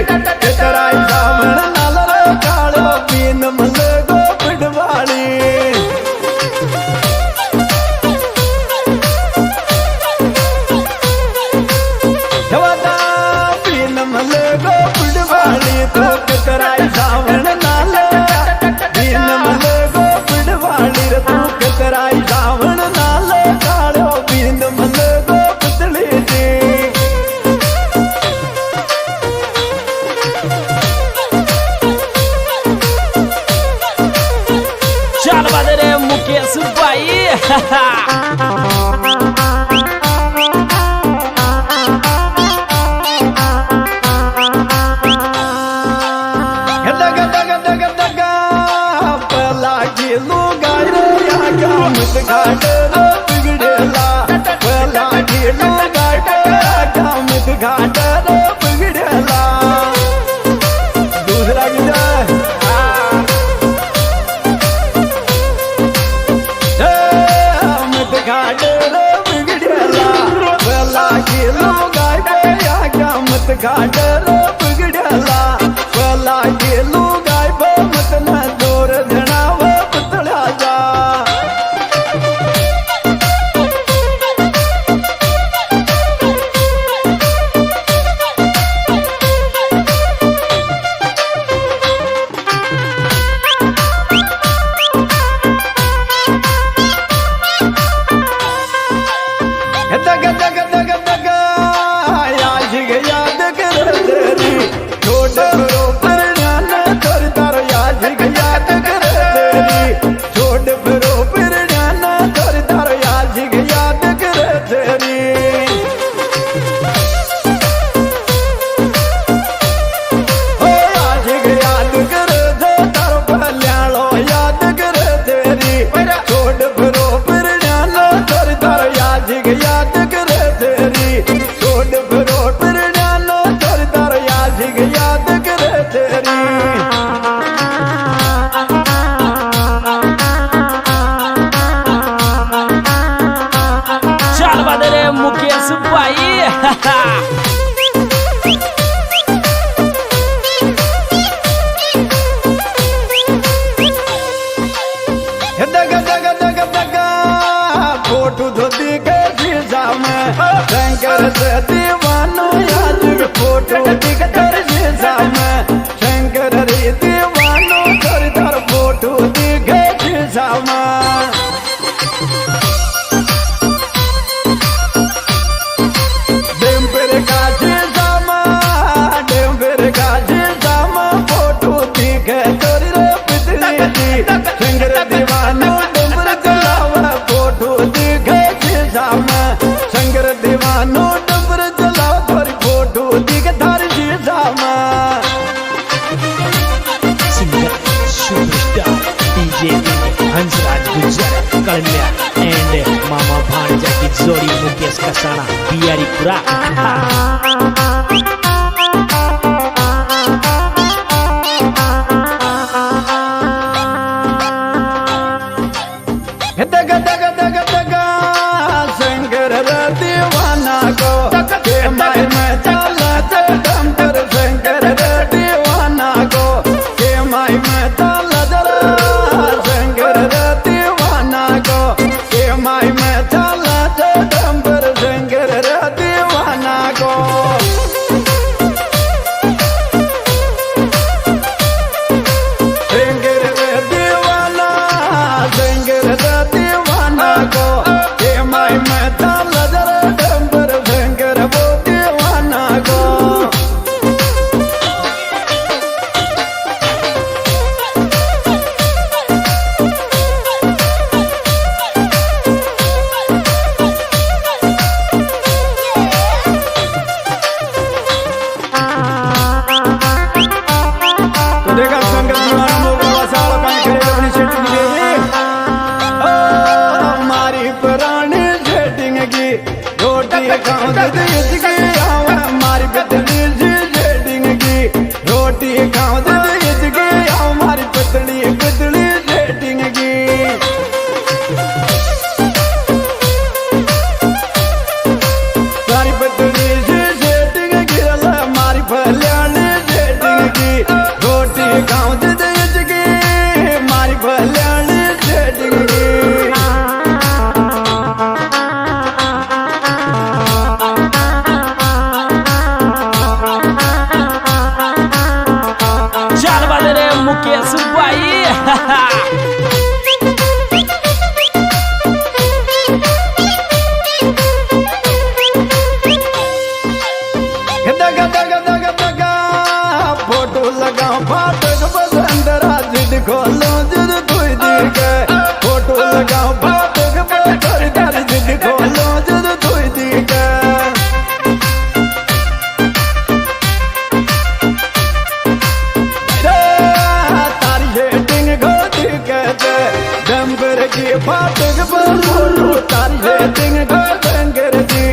तेरा सावण नाल रे कालो बीन मल गो पिडवाली जवादा बीन मल गो पिडवाली तो तेरा सावण नाल बीन मल गो पिडवाली रे तू तेरा सावण नाल कालो बीन मल गो पितली जी चल बदरे मुकेश भाई घाट बिगड़ेला पहला ढेलो घाट कामत घाट बिगड़ेला दूसरा कामत घाट बिगड़ेला पहला ढेलो घाट कामत घाट बिगड़ेला पहला ढेलो घाट मत न दूर धनाव पुतला जा याद करे तेरी छोड़ फिरो फिर जानो थोड़ी तार याद करे तेरी चल बदरे मुकेश भाई फोटो धोती के शीशा में शंकर से दीवानो याद फोटो दिख कर शीशा में शंकर रे दीवानो कर दर फोटो दिखे शीशा में डेम्बर का शीशा में फोटो दिखे तोरी रे पितली जी शंकर दीवानो डुमर चलावा फोटो शंकर दीवानो डबर चलाओ थोड़ी फोटो दिख थारी शीशा सिंगर सुपरस्टार डीजे हंसराज गुजर कन्या एंड मामा भांजा की जोड़ी मुकेश कसाना बिहारीपुरा शंकर दीवाना को माई में चला दम पर शंकर दीवाना को माई में चला शंकर दीवाना को माई में चला दम पर शंकर दीवाना को शंकर दीवाना को माई में चला दम पर शंकर वो दीवाना को तो देखा शंकर दीवाना मोगरा वसाल पानी खड़े अपनी सेटिंग की हमारी पुरानी सेटिंग की रोटी खाओ दे हमारी पतली सेटिंग की रोटी खाओ दे हमारी पतली पतली सेटिंग की सारी पतली सेटिंग की हमारी फल्यानी लगाओ फाटक बसंतरा जिद खोलो जिद तुई दी के फोटो लगाओ फाटक बसंतरा जिद खोलो जिद तुई दी के तारी शेटिंग गोदी के डंबर की फाटक पर फोटो तारी शेटिंग डंगर की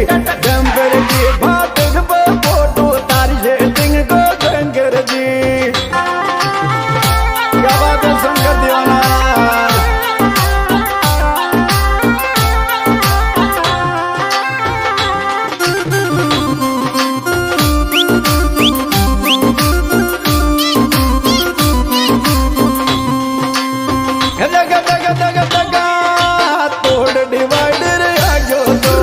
डंबर की फाटक पर फोटो तारी शेटिंग डंगर जी क्या बात है संगत दीवाना तोड़ डिवाइडर आयो तो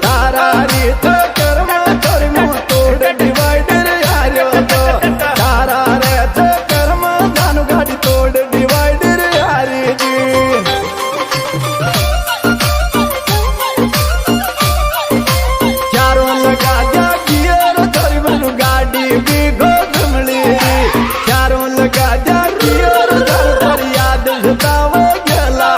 तारा रीत कर्म कर्म तोड़ डिवाइडर आयो तो तारा रीत कर्म दानु गाड़ी तोड़ डिवाइडर आरी जी चारों लगा जा गियर धरी मनु गाड़ी भी गोदमली चारों लगा जा गियर धर याद सतावे गला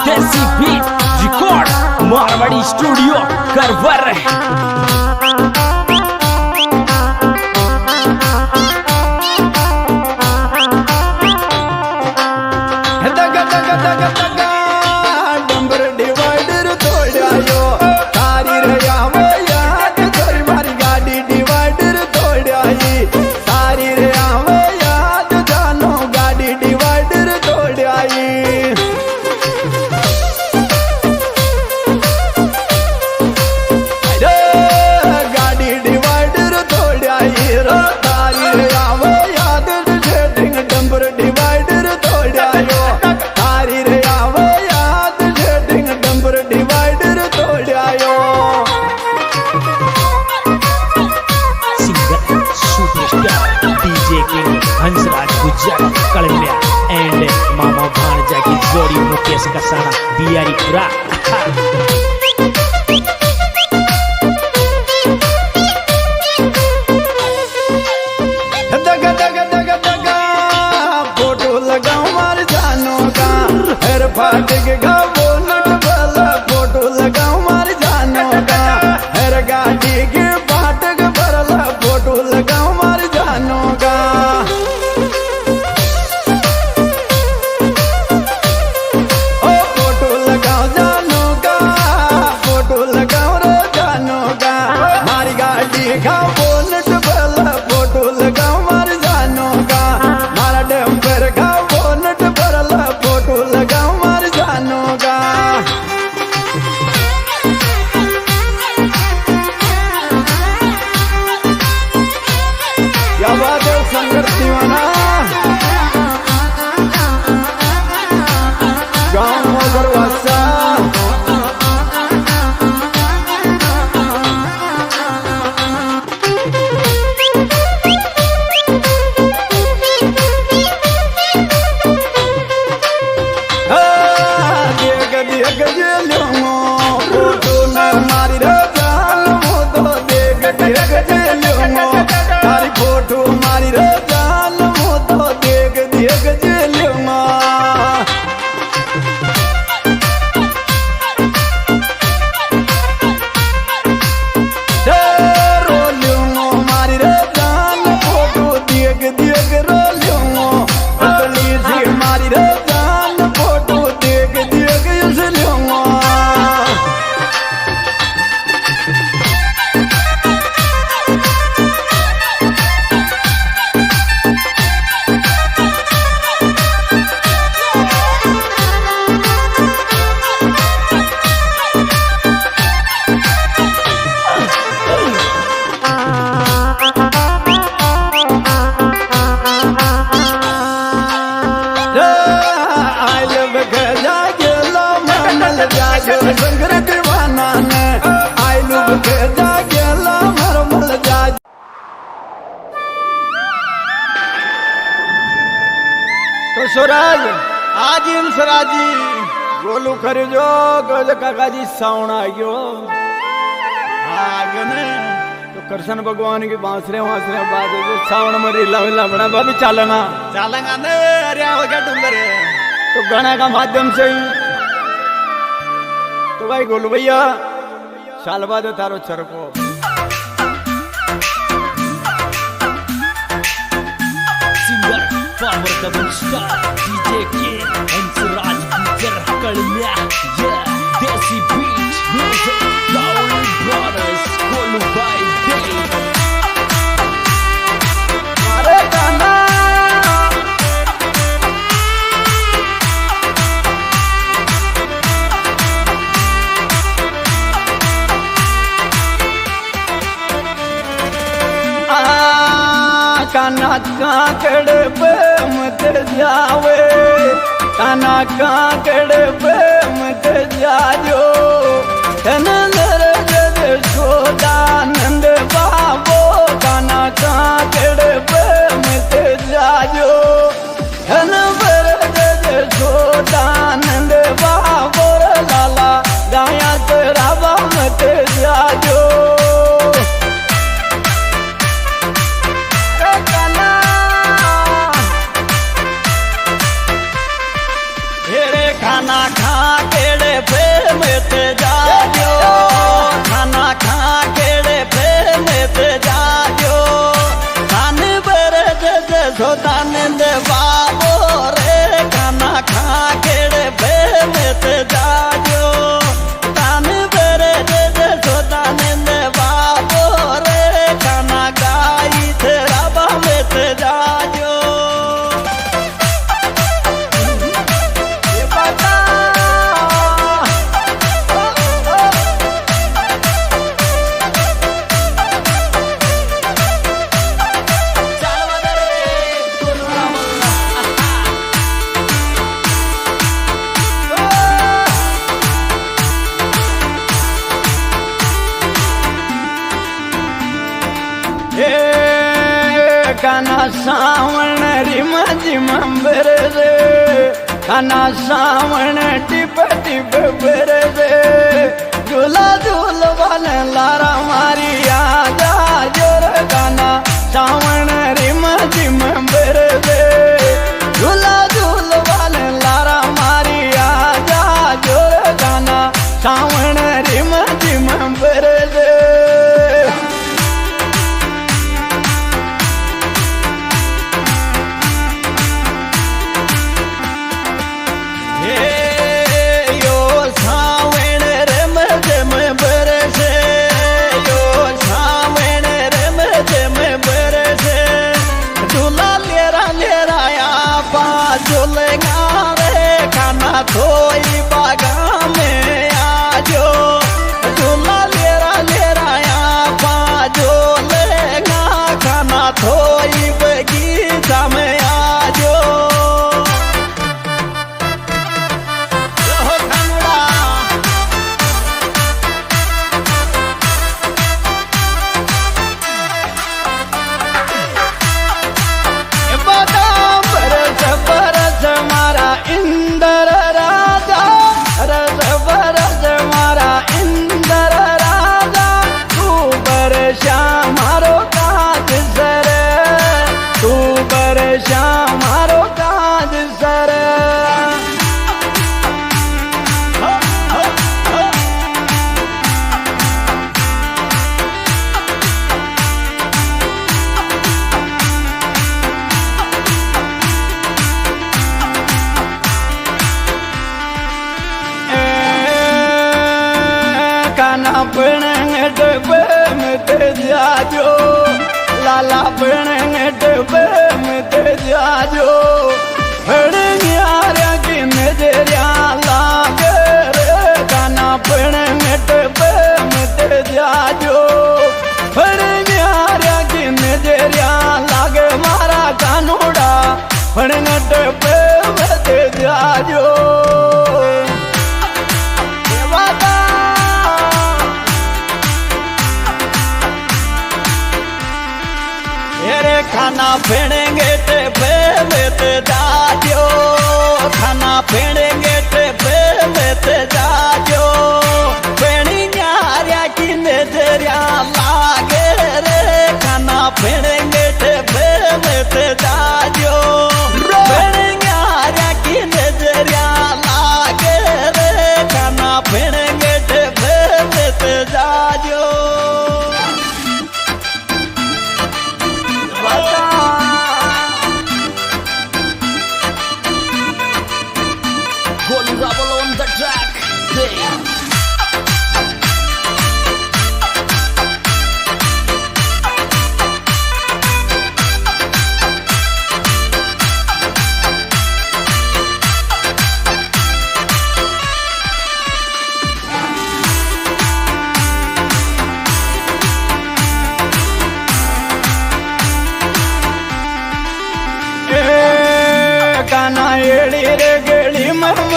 Desi beat record Marwari studio करवर डंबर डिवाइडर तोड़ायो तारी रया याद थोड़ी मारी गाड़ी डिवाइडर तोड़ाई तारी रया याद जानो गाड़ी डिवाइडर तोड़ाई गाड़ी डिवाइडर तोड़ाई रो तारी रया याद शेटिंग डंबर डिवाइडर तोड़ायो तारी रया याद शेटिंग डंबर डिवाइडर तोड़ायो singer superstar DJ king Hansraj Gujjar Kalamya and मामा भांजा की जोड़ी मुकेश कसाना बिहारीपुरा दग दग दग दग फोटो लगाओ मार जानो का हर फाटक का बोलट वाला फोटो लगाओ मार जानो का हर गाड़ी के फाटक भरला फोटो लगाओ मार जानो का ओ फोटो लगाओ जानो का फोटो लगाओ रे जानो का मारी गाड़ी का बोलट वाला फोटो लगाओ मार जानो का मारा डंपर का बोनट भरला फोटो लगाओ मार जानो का क्या बात है संघर्ष दीवाना गाँव मगरवासा देख जे लो फोटो न मारी रे जान मो तो देख जे लो तारी फोटो मारी रे जान मो तो देख जे लो रोलियो मारी रे जान फोटो देख रोलियो पतली सी मारी रे जान फोटो देख इसलियो आई लव गजा गेलो मनल जागो संगर दीवाना ने आई लव गजा गेलो मरमल जाग तो स्वराज आज इन स्वराजी बोलू कर जो काका जी साउन आ गयो आ गयो ने तो कृष्ण भगवान की बांसुरी वांसुरी बात जो साउन में रीला वीला बना भाभी चलना चलेगा ने अरे हो गया डूंगर तो गाना का माध्यम से ही तो भाई गोलू भैया साल बाद तारो चरको singer power double star DJ के Hansraj Gujar Kalamya Desi beat music lovely brothers कोलू बाय डे अरे गाना काना काकड़ पे मत जावे काना काकड़ पे मत जाजो नंदर जद सोदानंद बाबो काना काकड़ पे मत जाजो नंबर जद सोदानंद बाबो लाला गाया तेरा मत जाजो खाना खा केड़े पे मत जाजो खाना खा केड़े पे मत जाजो कान पर जज सोदानंद बाबो रे खाना खा केड़े पे मत जाजो कान पर जज सोदानंद बाबो रे खाना गाई तेरा मत जाजो काना सावण रिम जिम बरसे काना सावण टिप टिप बरसे झूला झूल वाले लारा मारी आजा जोर काना सावण रिम जिम बरसे झूला झूल वाले लारा मारी आजा जोर काना सावण रिम जिम बरसे थोई बागा में आजो झूला लेरा लेरा या बाजो लेगा खाना थोई बगीचा में आजो बरस बरस मारा इंदर मारो काज सर तू बरशा मारो काज सर काना पण डबे मत जाजो लाला पण डबे मत जाजो यार की नजरिया लाग रे काना पण डबे मत जाजो यार की नजरिया लाग मारा कानूड़ा पण डबे मत जाजो खाना फेंगे ते पे जाजो खाना फेंगे ते पे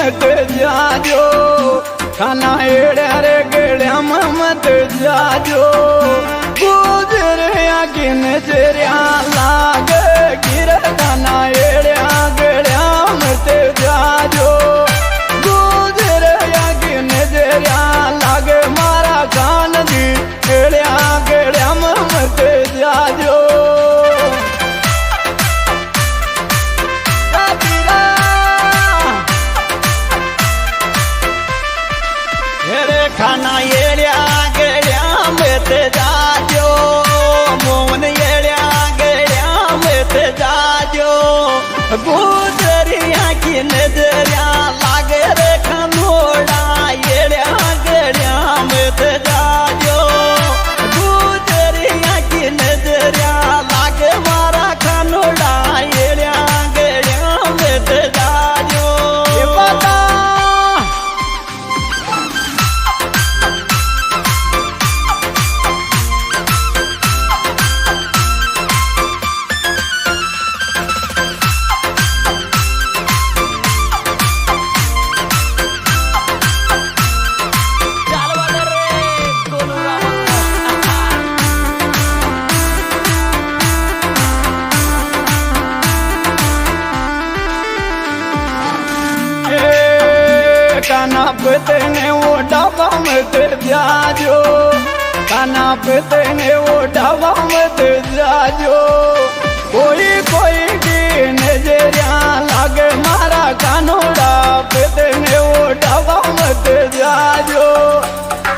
मत जाजो खाना एड़िया रे गेड़िया मत जाजो गुजरिया की नजरिया लागे गिर खाना एड़िया गेड़िया मत जाजो गुजरिया की नजरिया लागे मारा कान दी एड़िया गेड़िया मत जाजो खाना एड़िया गेड़िया में ते जाजो मोहन एड़िया गेड़िया में ते जाजो गुजरिया की नजरिया लागे रे खनोड़ा एड़िया गेड़िया में ते जाजो गुजरिया की नजरिया लागे मारा खनोड़ा एड़िया गेड़िया में ते जाजो ये बता काना पते ने वो डाबा में ते जाजो काना पते ने वो डाबा में ते जाजो कोई कोई की नजरिया लागे मारा कानोड़ा पते ने वो डाबा में ते जाजो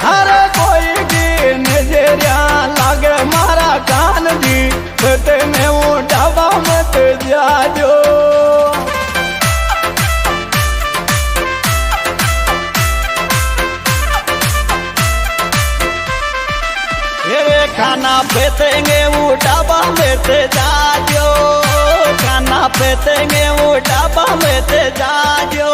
हर कोई की नजरिया लागे मारा कान दी पते ने वो डाबा में ते जाजो खाना फेंकेंगे वो डाबा में ते जाजो खाना फेंकेंगे वो डाबा में ते जाजो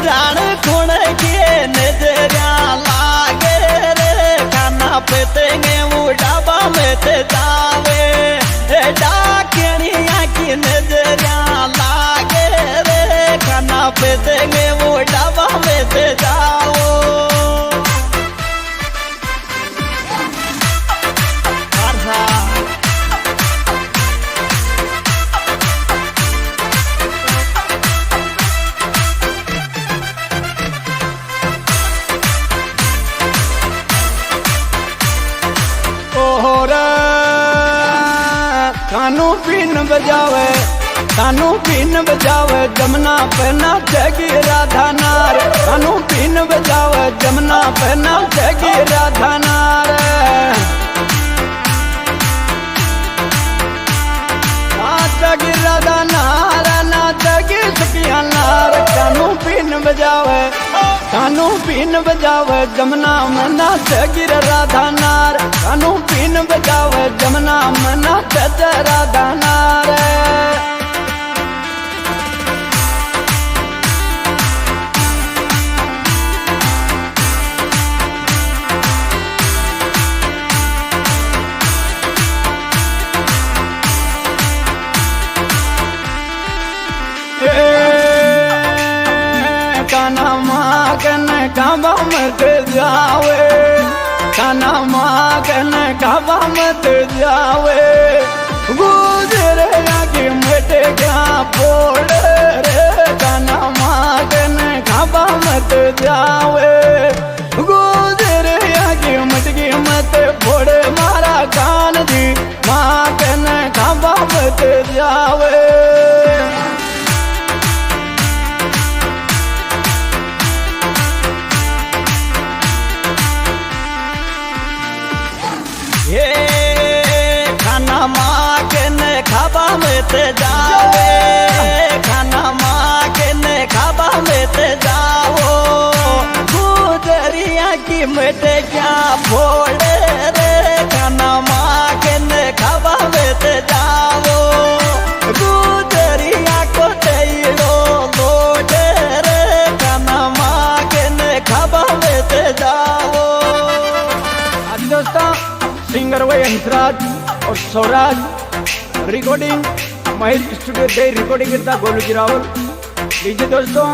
जान खून के नजरिया लागे रे खाना फेंकेंगे वो डाबा में ते जावे डाकिया की नजरिया लागे रे खाना फेंकेंगे वो डाबा में ते जाओ कानू पीन बजावे कानू पीन बजावे जमुना पे नाचेगी राधा नार कानू पीन बजावे जमुना पे नाचेगी राधा नार नाचेगी राधा नार नाचेगी सखिया नार कानू पीन बजावे कानू पीन बजावे जमुना में नाचेगी राधा नार कानू पीन बजावे जमुना में नाचे राधा नार काना माँ कने काबा मत जावे काना माँ कने काबा मत जावे गुजरिया की मिटे क्या फोड़ रे काना माँ कने काबा मत जावे गुजरिया की मटकी मत फोड़े मारा कान दी माँ कने काबा मत जावे खाना माँ के ने खाबा में ते जावे खाना माँ के ने खाबा में ते जाओ गुजरिया की मिटे क्या फोड़े रे खाना माँ के ने खाबा में ते जाओ गुजरिया को तेड़ो लोटे रे खाना माँ के ने खाबा में ते जाओ आज दोस्तों सिंगर वही हंसराज और स्वराज रिकॉर्डिंग महेश स्टूडियो दे रिकॉर्डिंग करता गोलू जी रावल लीजिए दोस्तों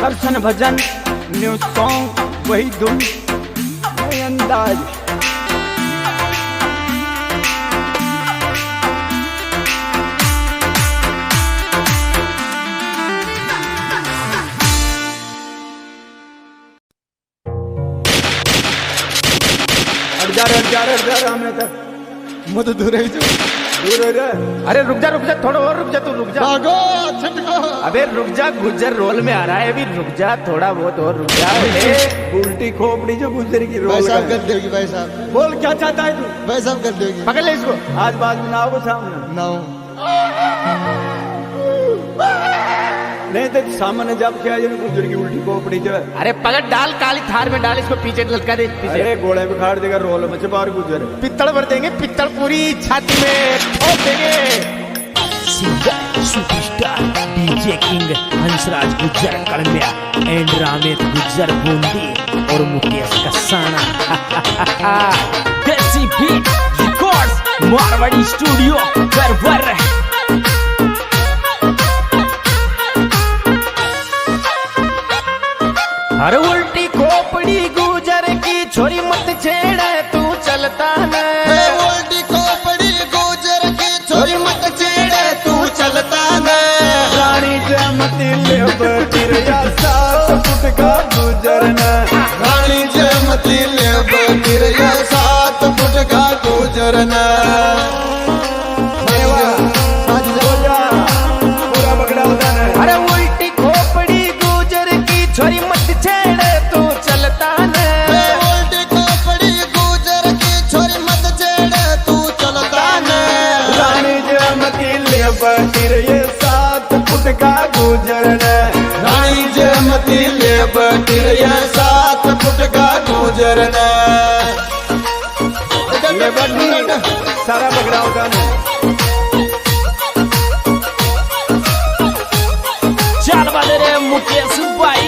दर्शन भजन न्यू सॉन्ग वही धुन वही अंदाज। जा हमें तक मैं तो दूर ही दूर हो रहा। अरे रुक जा थोड़ा और रुक जा, तू रुक जा। भागो छटको। अबे रुक जा, गुज्जर रोल में आ रहा है अभी, रुक जा थोड़ा बहुत और रुक जा। उल्टी खोपड़ी जो गुज्जर की रोल भाई साहब कर दोगी भाई साहब। बोल क्या चाहता है तू? भाई साहब कर दोगी। पकड़ ले इसको। आज बाद में ना आओ सामने। ना नहीं तो सामने जब क्या गुज्जर की उल्टी खोपड़ी जो है। अरे पकड़ डाल, काली थार में डाल, इसको पीछे लटका दे पीछे। अरे घोड़े पे खाड़ देगा रोल में बाहर गुज्जर पित्तल भर देंगे, पित्तल पूरी छाती में ठोक देंगे। Singer superstar DJ king Hansraj Gujjar Kalambiya and Ramet Gujjar Bundi और Mukesh Kasana. Desi beat records Marwari studio गरवर। अरे उल्टी खोपड़ी गुजर की छोरी मत छेड़े तू चलता न। उल्टी खोपड़ी गुजर की छोरी मत छेड़े तू चलता न। रानी जमती ले बटिरिया 7 फुट का गुजर न। रानी जमती ले बटिरिया 7 फुट का गुजर न। पूरा बगड़ा होता है। अरे उल्टी खोपड़ी गुजर की छोरी मत छेड़े तू चलता न। उल्टी खोपड़ी गुजर की छोरी मत छेड़े तू चलता न। रानी जमती ले बटिरिया 7 फुट का गुजर न। रानी जमती ले बटिरिया 7 फुट का गुजर न। ये बटी सारा बगड़ा होता है। चल बदे रे मुकेश भाई।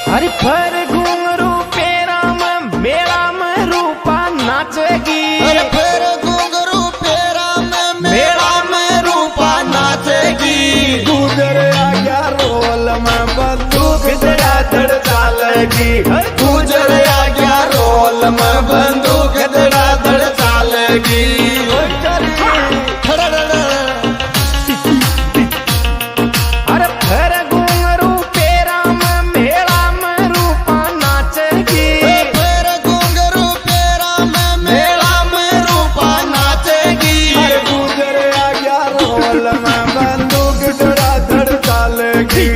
हरि फर घुंघरू पेरा में मेरा में रूपा नाचेगी। अरे फिर घुंघरू पेरा में मेरा में रूपा नाचेगी। गुजर आ गया रोल में बंदूक धड़ाधड़ चालेगी। गुजर आ गया रोल में बंदूक धड़ाधड़ चालेगी। अरे फर घुंघरू पेरा में मेरा में रूपा नाचेगी। फिर घुंघरू पेरा में मेरा में रूपा नाचेगी। गुजर आ गया रोल में बंदूक धड़ाधड़ चालेगी।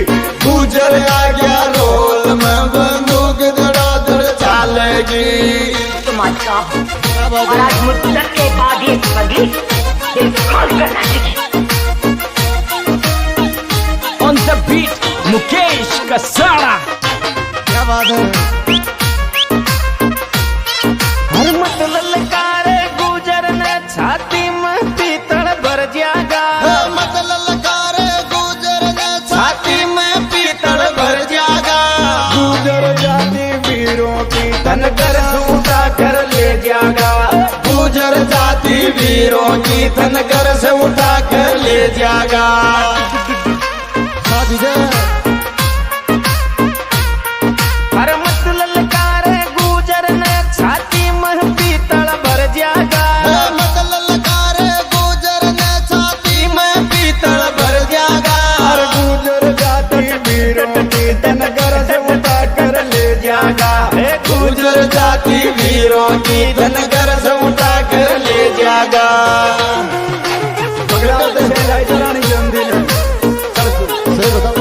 गुजर आ गया रोल में बंदूक धड़ाधड़ चालेगी। और आज मुद्दत के बाद ये बगी कॉल करना चाहिए। On the beat Mukesh Kasana. क्या बात है? हर मत ललकारे गुजर ने छाती में पीतल भर जागा। मत ललकारे गुजर ने छाती में पीतल भर जागा। गुजर जाती वीरों की तन कर उठा कर ले जागा। गुजर जाती वीरों की तन कर से उठा कर ले जागा। हर मत ललकारे गुजर ने छाती में पीतल भर जागा। मत ललकारे गुजर ने छाती में पीतल भर जागा। हर गुजर जाती वीरों की तन कर से उठा कर ले जागा। गुजर जाती वीरों की धन घर से उठा कर ले जागा। बगड़ा होता है रानी जमती ने। सही बताओ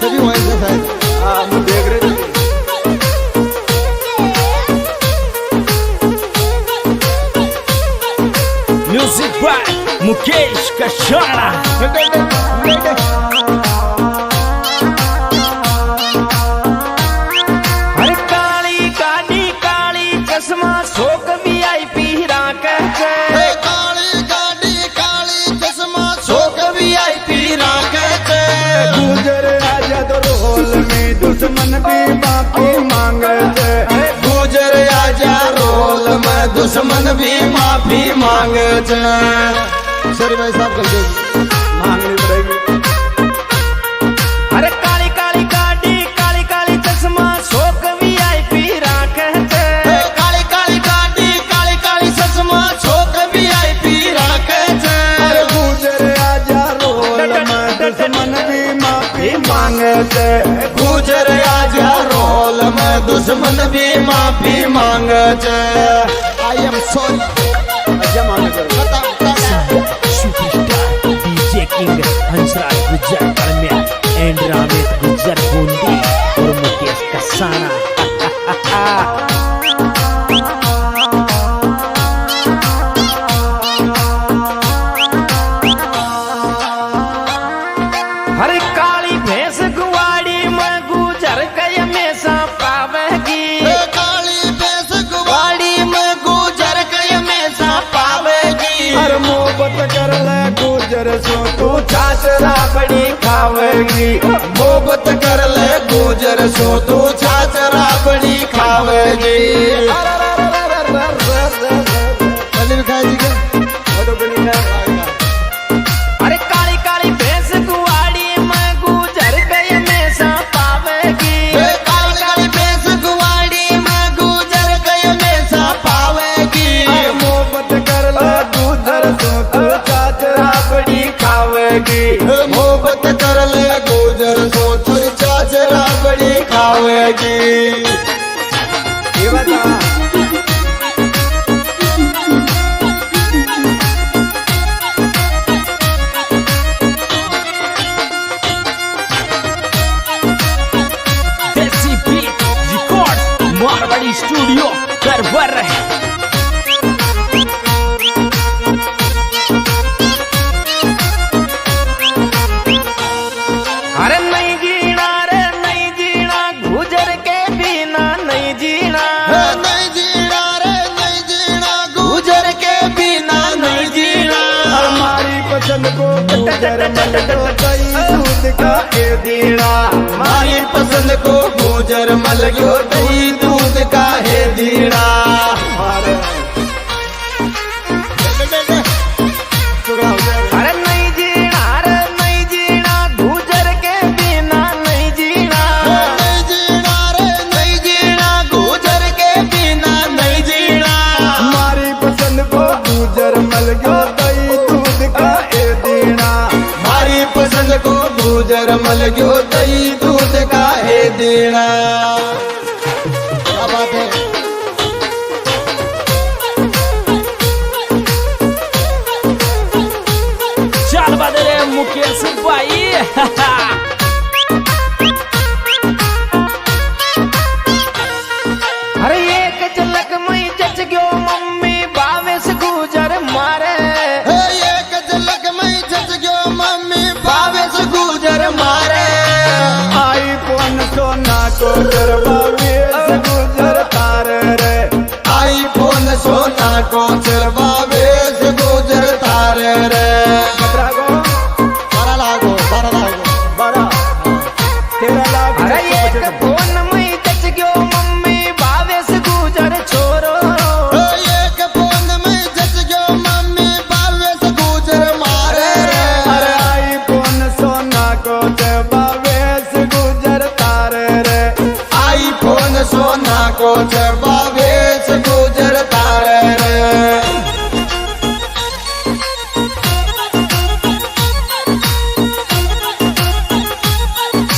तभी वहीं से शायद। हाँ मैं देख रहे थे। Music by Mukesh Kasana. हर काली गाड़ी काली चश्मा शोक VIP माफी मांगे छे। सॉरी भाई साहब गलती मांगनी पड़ेगी। अरे काली काली गाड़ी काली काली चश्मा शोक वीआईपी राखे छे। काली काली गाड़ी काली काली चश्मा शोक वीआईपी राखे छे। अरे गुजर आजा रोल में दुश्मन भी माफी मांगे छे। गुजर आजा रोल में दुश्मन भी माफी मांगे छे। I am sorry. अच्छा मांगे superstar DJ king Hansraj Gujjar Kalamiya and Ramet Gujjar Bundi और मुकेश कसाना। हरे काली भैंस गुवाड़ी में गुजर के हमेशा पावेगी। काली भैंस गुवाड़ी में गुजर के हमेशा पावेगी। अरे मोहब्बत कर ले गुजर सो तू छाछरा बड़ी खावेगी। मोहब्बत कर ले गुजर सो तू छाछरा बड़ी खावेगी। अरे काली काली भैंस गुवाड़ी में गुजर के हमेशा पावेगी। काली काली भैंस गुवाड़ी में गुजर के हमेशा पावेगी। मोहब्बत कर ले गुजर सो तू छाछरा बड़ी खावेगी। मोहब्बत कर ले गुजर सो तू छाछरा बड़ी खावेगी। ये बता देसी beat record Marwari studio Karwar है। अरे नहीं जीना रे नहीं जीना गुजर के बिना नहीं जीना। नहीं जीना रे नहीं जीना गुजर के बिना नहीं जीना। हमारी पसंद को गुजर मल दो दही दूध का ए दीना। हमारी पसंद को गुजर मल गयो दही दूध का है दीना। अरे नहीं जीना रे नहीं जीना गुजर के बिना नहीं जीना। नहीं जीना रे नहीं जीना गुजर के बिना नहीं जीना। हमारी पसंद को गुजर मल गयो दही दूध का ए दीना। हमारी पसंद को गुजर मल गयो दही दूध का है दीना। क्या बात है। चल बदले मुकेश भाई। अरे एक झलक में जच गयो मम्मी बावेश गुजर मारे। एक झलक में जच गयो मम्मी भावेश गुजर मारे। आई फोन सोना को करवावे गुजर तारे रे। आई फोन सोना को चरवावे गुजर तारे रे। कतरा को बारह लागो बारह लागो 12 13 लाख। अरे एक फोन में जच गयो मम्मी बावेश गुजर छोरो। एक फोन में जच गयो मम्मी भावेश गुजर मारे रे। अरे आई फोन सोना को करवावे गुजर तारे रे। आई फोन सोना को चरवावे गुजर तारे रे।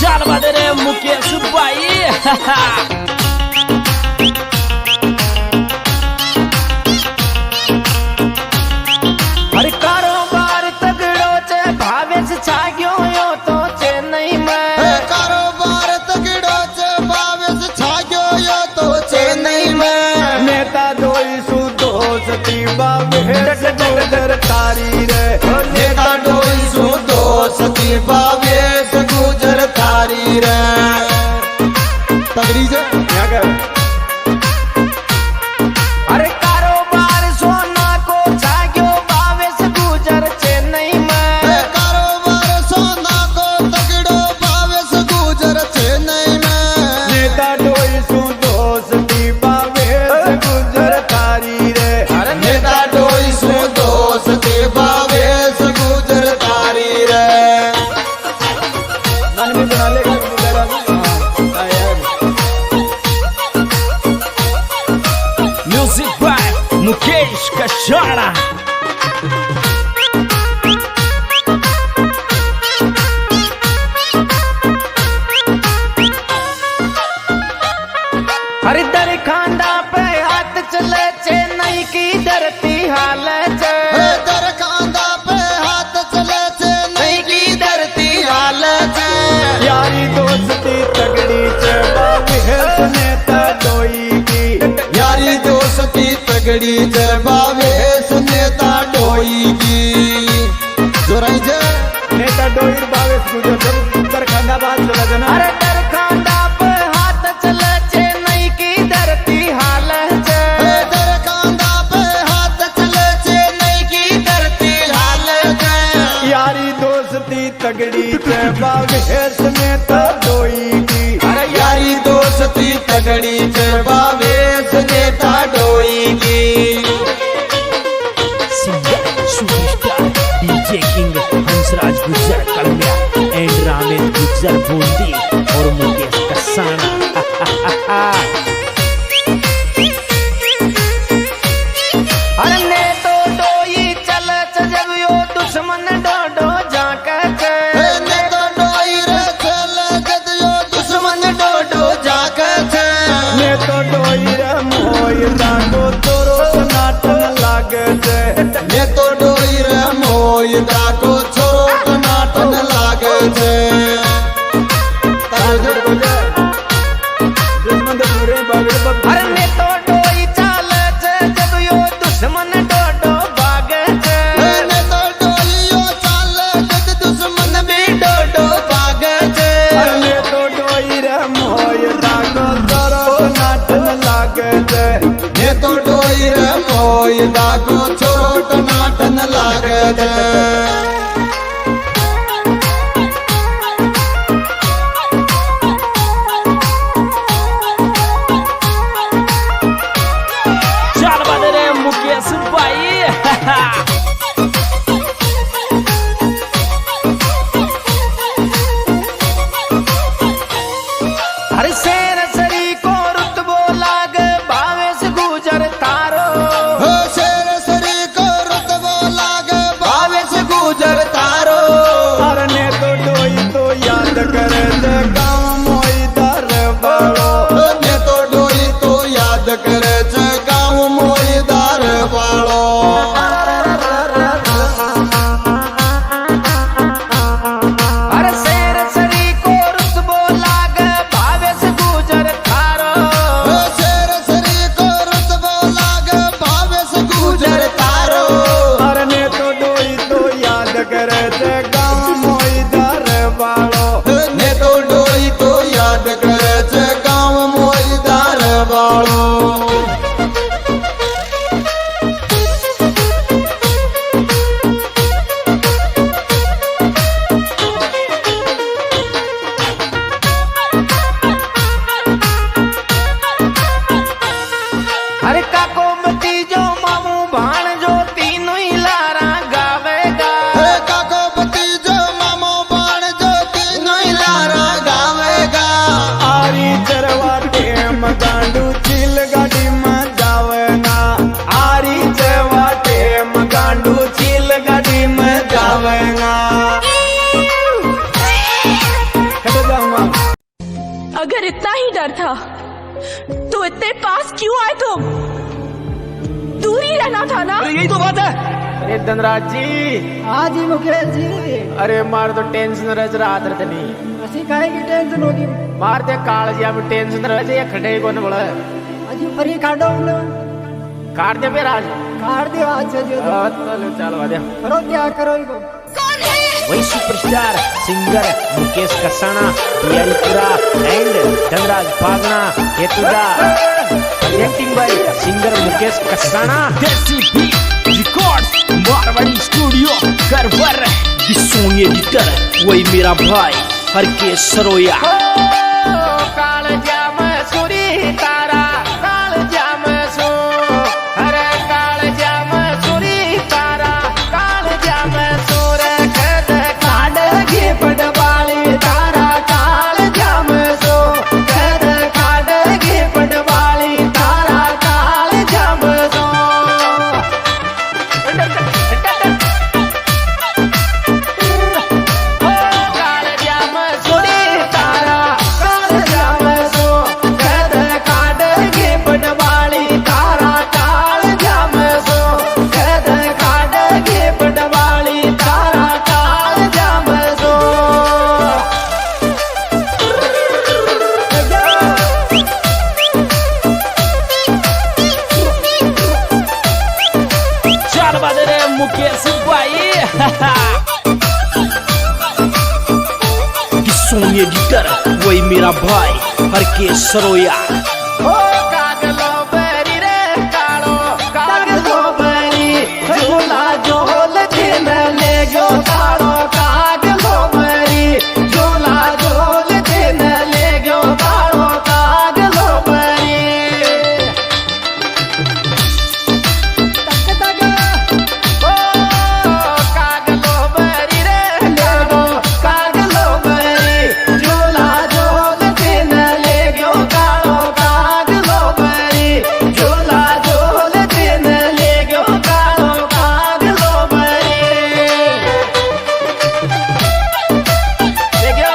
चल बदले मुकेश भाई। अरे कारोबार तगड़ो चे भावेश छाग्यो यो तो चेन्नई में। कारोबार तगड़ो चे भावेश छाग्यो यो तो चेन्नई में। नेता दोई सु दोस्ती बावे गुजर तारी रे। नेता डोई सो दोस्ती भावेश गुजर तारी रे। तगड़ी से यहाँ कर अरे कारोबार सोना को छाग्यो बावेश गुजर चेन्नई में। कारोबार सोना को तगड़ो भावेश गुजर चेन्नई में। नेता दोई सु दोस्ती बावे गुजर तारी रे। नेता डोई गाने में बना लेगा जरा हाँ यार म्यूजिक बाय मुकेश कसाना। हर दर खांदा पे हाथ चले चेन्नई की धरती हाल दर कांदा पे हाथ चले चेन्नई की धरती हाल यारी दोस्ती तगड़ी च बाप है सुनेता डोई की यारी दोस्ती तगड़ी जबावे सुनेता डोई की जोराई जे नेता डोई बावे गुजर उत्तर खांदा बात चला जना अरे दर खांदा पे हाथ चले चेन्नई की धरती हाल दर कांदा पे हाथ चले चेन्नई की धरती हाल यारी दोस्ती तगड़ी च बावे सुनेता डोई की अरे यारी दोस्ती तगड़ी जबावे सुनेता डोई की singer superstar DJ king Hansraj Gujjar Kalamiya and Ramet Gujjar Bundi और मुकेश कसाना। अरे ने तो डोई चल जब यो दुश्मन डोडो जाके ने तो डोई रे चल जद यो दुश्मन डोडो जाके ने तो डोई रे मोय दागो तोरो नाटन लागे छे ने तो डोई रे मोय दाको छोट नाटन लागे छे तारो जड़ को जा दुश्मन दे पूरे बागे बब अरे ने तो डोई चल जब यो दुश्मन डोडो भागे ने तो डोई यो चल जद दुश्मन भी डोडो भागे ने तो डोई रे मोय दागो तोरो नाटन लागे छे ने तो डोई रे मोय दाको छोट नाटन लागे छे चार बजे रे मुकेश भाई। हर शेर सरी को रुतबो लाग भावे से गुजर तारो शेर सरी को रुतबो लागे भावे से गुजर तारो अरे ने तो डोई तो याद करे छे गाँव मोई दर बाड़ो ने तो डोई तो याद करे छे गाँव मोईदार वालो हर शेर सरी को रुतबो लाग भावे से गुजर तारो शेर सरी को रुतबो लागे भावे से गुजर तारो अरे ने तो डोई तो याद करे छे गाँव मोई दर बाड़ो ने तो डोई तो याद करे छे गाँव मोईदार वालो हर काको मती जो मामू भाण जो तीनों ही लारा गावेगा काको भतीजो मामो बाण जो तीनों ही लारा गावेगा आरी चरवा टेम गांडू चिल गाड़ी में जावेगा आरी चरवा टेम गांडू चिल गाड़ी में जावेगा कटो जाऊंगा अगर इतना ही डर था तो इतने पास क्यों आए तुम? दूर ही रहना था ना। यही तो बात है। अरे धनराज जी हाँ जी मुकेश जी अरे मार तो टेंशन रह रहा था नहीं असी काहे की टेंशन होगी मार दे काल जी अब टेंशन रह जाए खड़े को न बोले अजी फरी काटो हमने काट दे फिर आज काट दिया आज से जो चलो चलो आ जा करो क्या करो इनको वही superstar singer Mukesh Kasana Biharipura and Dhanraj Pagna Hetuda presenting by singer Mukesh Kasana Desi beat record Marwari studio करवर दी सॉन्ग एडिटर वही मेरा भाई हर के सरोया काल जाम सुरी तारा काल जाम सो अरे काल जाम सुरी तारा काल जाम सोर खद काड गे पडवाली तारा सोनी एडिटर वही मेरा भाई हर के सरोया। ओ कागलो बरी रे कालो कागलो बरी झूला झोल दिन ले गयो कालो कागलो बरी झूला झोल दिन ले गयो कालो कागलो बरी। ओ कागलो बरी रे कालो कागलो बरी झूला झोल दिन ले गयो कालो कागलो बरी झूला झोल दिन ले गयो कालो कागलो बरी ले गयो।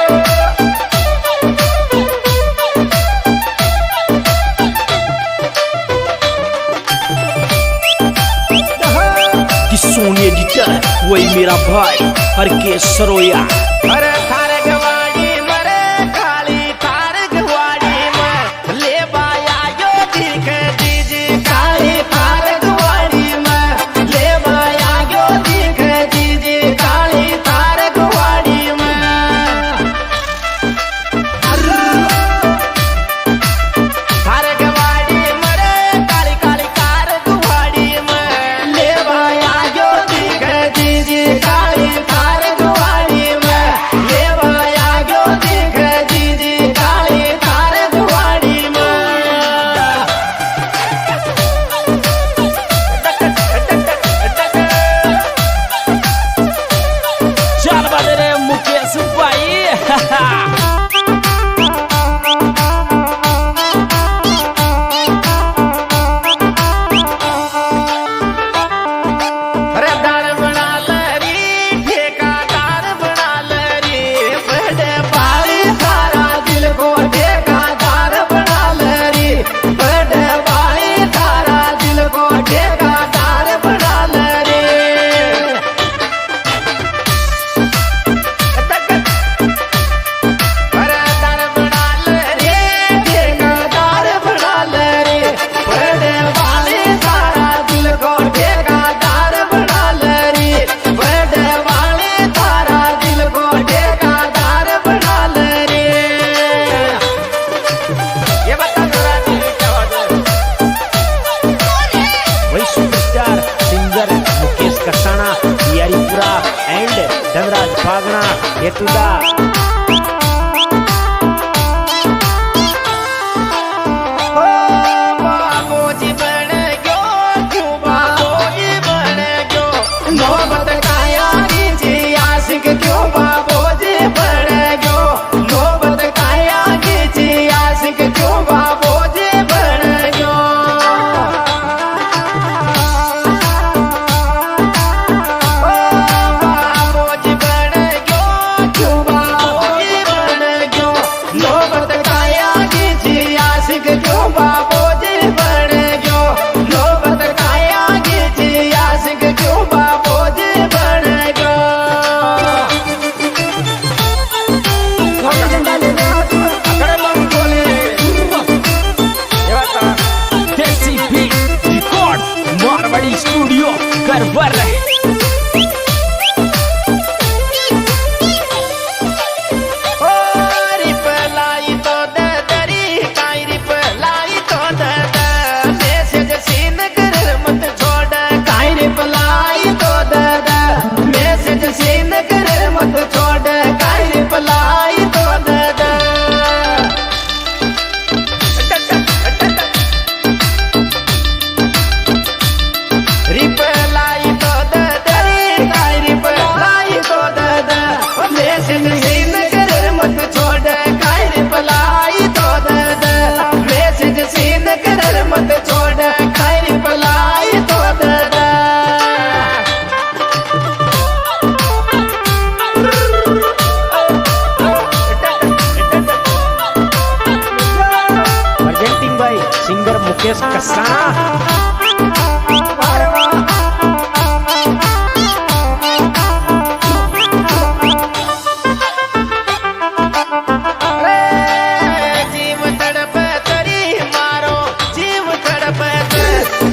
कि सोनी एडिटर वही मेरा भाई हर के सरोया। अरे थारे गवाड़ी मरे काली थार गवाड़ी में ले बाया यो दिख दीजी काली थार गवाड़ी में ले बाया यो दिख दीजी काली थार गवाड़ी में। थार गवाड़ी मरे काली काली थार गवाड़ी में ले बाया यो दिख दीजी काली थार गवाड़ी में ले बाया यो दिख दीजी काली थार गवाड़ी में। चल बदे रे मुकेश भाई। अरे दार बना लरी ठेकादार बना लरी बड़े बारी सारा दिल को ठेकादार बना लरी बड़े बारी सारा दिल को ठेकादार बना लरी। अरे दार बना लरी ठेकादार बना लरी बड़े बारी सारा दिल को ठेकादार बना लरी बड़े वाले तारा दिल को ठेकादार बना लरी। ये बता जरा वही superstar singer Mukesh Kasana Yaripura and Dhanraj भागना हेतुदा। ओ बाबूजी बन गयो क्यों बाबूजी बन गयो मोहब्बत का यारी जी आशिक क्यों बाबूजी बन गयो मोहब्बत का यारी जी आशिक क्यों बाबूजी बन गयो। ओ बाबूजी बन गयो क्यों बाबूजी बन गयो मोहब्बत का यारी जी आशिक क्यों बाबूजी बन गयो मोहब्बत का यारी जी आशिक क्यों बाबूजी बन गयो। अकड़ मंगोली ये बता देसी बीट रिकॉर्ड मारवाड़ी स्टूडियो गरबर। ओ रिपलाई तो दरी काई रिपलाई तो मैसेज सीन कर मत छोड़ काई रिपलाई तो मैसेज सीन कर मत छोड़ काई रिपलाई तो रिपलाई तो दरी काई रिपलाई तो मैसेज सीन कर मत छोड़ काई रिपलाई तो मैसेज सीन कर मत छोड़ काई रिपलाई तो presenting by singer Mukesh Kasana. जीव तड़प तरी मारो जीव तड़प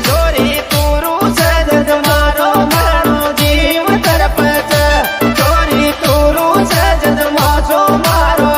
चोरी तूरू सजद मारो मारो जीव तड़प चोरी तूरू सजद मारो मारो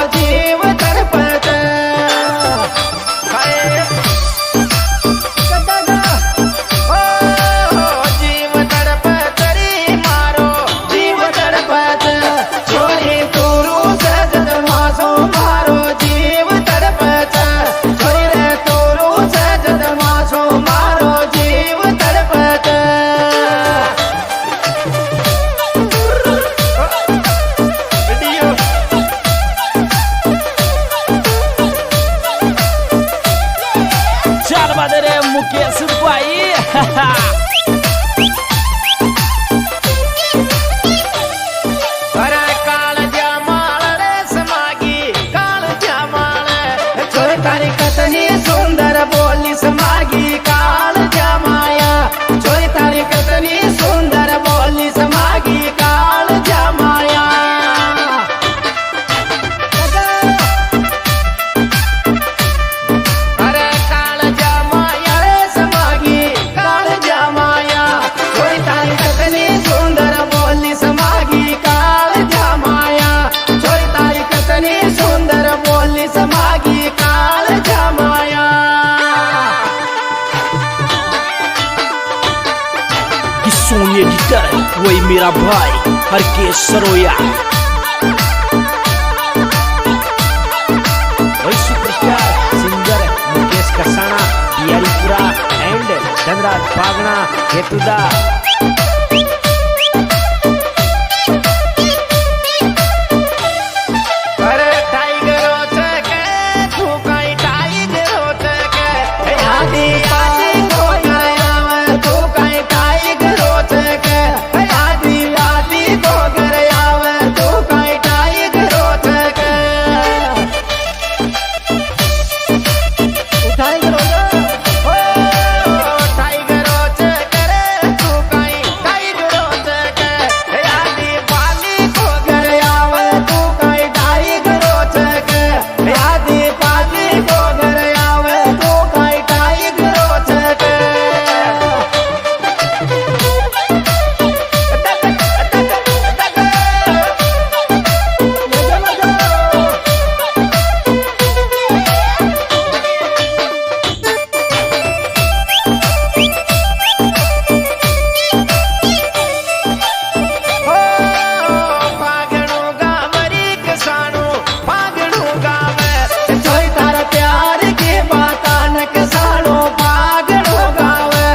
सुंदर बोली समागी काल जमाया जोई तारी कितनी सुंदर बोली समागी काल जमाया अरे काल जमाया रे समागी काल जमाया जोई तारी कितनी सुंदर बोली समागी काल जमाया जोई तारी कितनी सुंदर बोली समागी काल जमाया कि सॉन्ग एडिटर वही मेरा भाई हरकेश सरोया वही superstar singer Mukesh Kasana Biharipura and Dhanraj Pagna Hetuda अरे टाइगरो चके तू कहीं टाइगरो चके आदि आदि को गया तू कहीं टाइगरो चके आदि आदि को गया तू कहीं टाइगरो चके उठाई करोगे टाइगरो चके रे तू कहीं टाइगरो चके आदि पाली को गया तू कहीं टाइगरो चके आदि पाली को गया तू कहीं टाइगरो चके पागणू गावरी किसानू पागणू गावे जोई तारा प्यार की बाता न किसानू पागणू गावे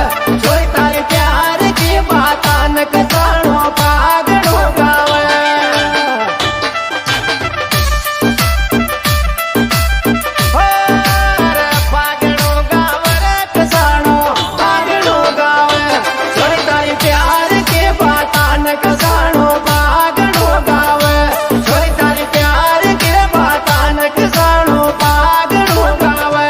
जोई तारे प्यार की बाता न किसानू पागणू गावे अरे पागणू गावे रे किसानू पागणू गावे जोई तारे प्यार की बाता न किसानू पागणू गावे जोई तारे प्यार की बाता न किसानू पागणू गावे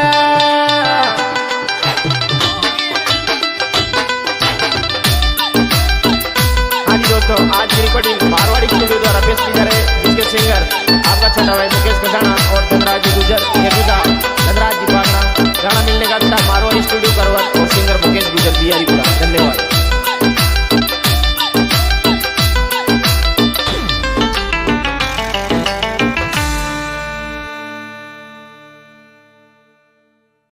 हाँ जी दोस्तों आज की रिकॉर्डिंग मारवाड़ी स्टूडियो द्वारा पेश की जा रही है जिसके सिंगर आपका छोटा भाई मुकेश कसाना और धनराज गुजर